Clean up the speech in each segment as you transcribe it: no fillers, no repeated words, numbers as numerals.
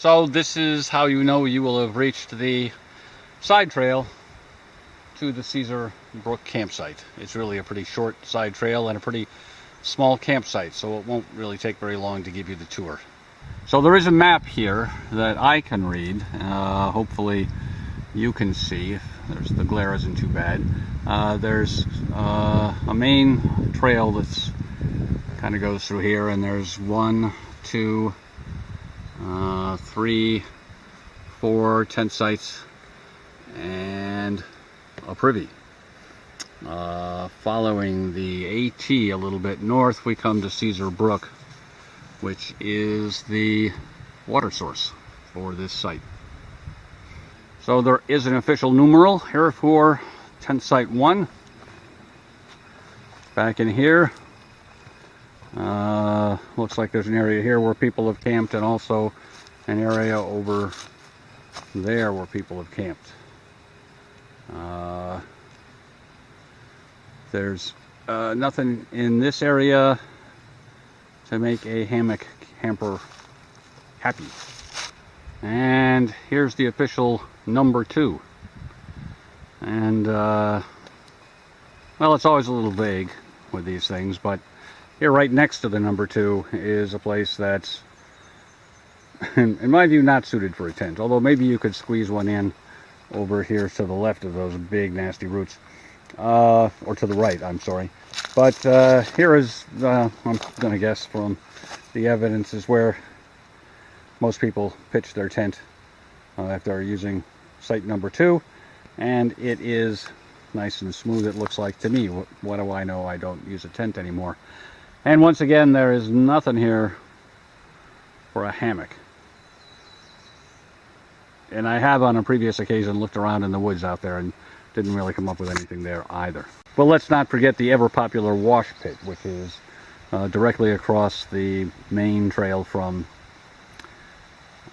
So this is how you know you will have reached the side trail to the Caesar Brook Campsite. It's really a pretty short side trail and a pretty small campsite, so it won't really take very long to give you the tour. So there is a map here that I can read. Hopefully you can see. The glare isn't too bad. There's a main trail that's kind of goes through here, and there's 1, 2, 3, 4 tent sites and a privy. Following the AT a little bit north, we come to Caesar Brook, which is the water source for this site. So there is an official numeral here for tent site 1. Back in here, looks like there's an area here where people have camped, and also an area over there where people have camped. There's nothing in this area to make a hammock camper happy. And here's the official number 2. And well, it's always a little vague with these things, but here right next to the number 2 is a place that's, in my view, not suited for a tent, although maybe you could squeeze one in over here to the left of those big nasty roots, or to the right, I'm sorry. But here is, I'm gonna guess from the evidence, is where most people pitch their tent if they're using site number 2, and it is nice and smooth, it looks like to me. What do I know? I don't use a tent anymore. And once again, there is nothing here for a hammock. And I have on a previous occasion looked around in the woods out there and didn't really come up with anything there either. But let's not forget the ever popular wash pit, which is directly across the main trail from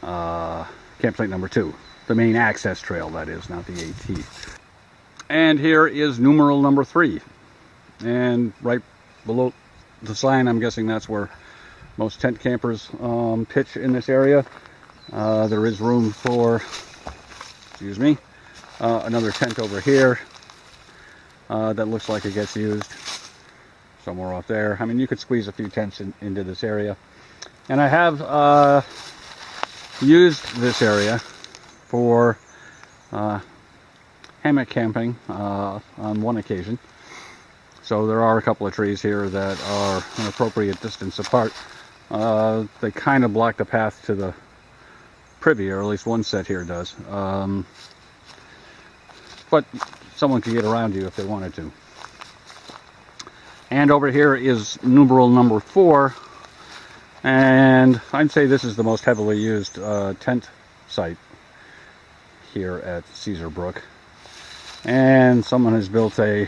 campsite number 2. The main access trail, that is, not the AT. And here is numeral number 3. And right below the sign, I'm guessing that's where most tent campers pitch in this area. There is room for, excuse me, another tent over here that looks like it gets used somewhere off there. I mean, you could squeeze a few tents into this area. And I have used this area for hammock camping on one occasion. So there are a couple of trees here that are an appropriate distance apart. They kind of block the path to the privy, or at least one set here does. But someone could get around you if they wanted to. And over here is numeral number 4. And I'd say this is the most heavily used tent site here at Caesar Brook. And someone has built a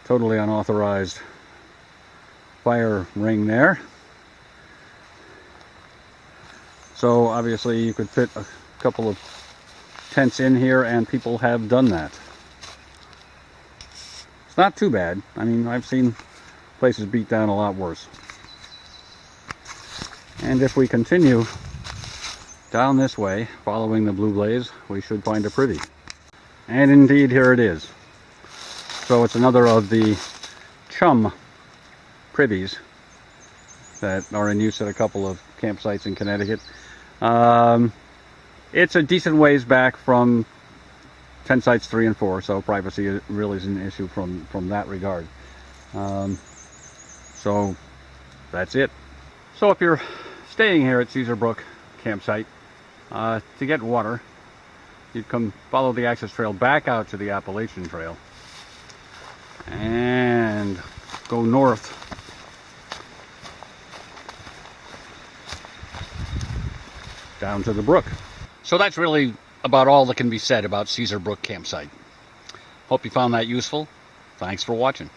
totally unauthorized fire ring there. So obviously you could fit a couple of tents in here, and people have done that. It's not too bad. I mean, I've seen places beat down a lot worse. And if we continue down this way, following the blue blaze, we should find a privy. And indeed, here it is. So it's another of the chum privies that are in use at a couple of campsites in Connecticut. It's a decent ways back from tent sites 3 and 4, so privacy really is an issue from that regard. So that's it. So if you're staying here at Caesar Brook Campsite, to get water, you'd come follow the access trail back out to the Appalachian Trail and go north down to the brook. So that's really about all that can be said about Caesar Brook Campsite. Hope you found that useful. Thanks for watching.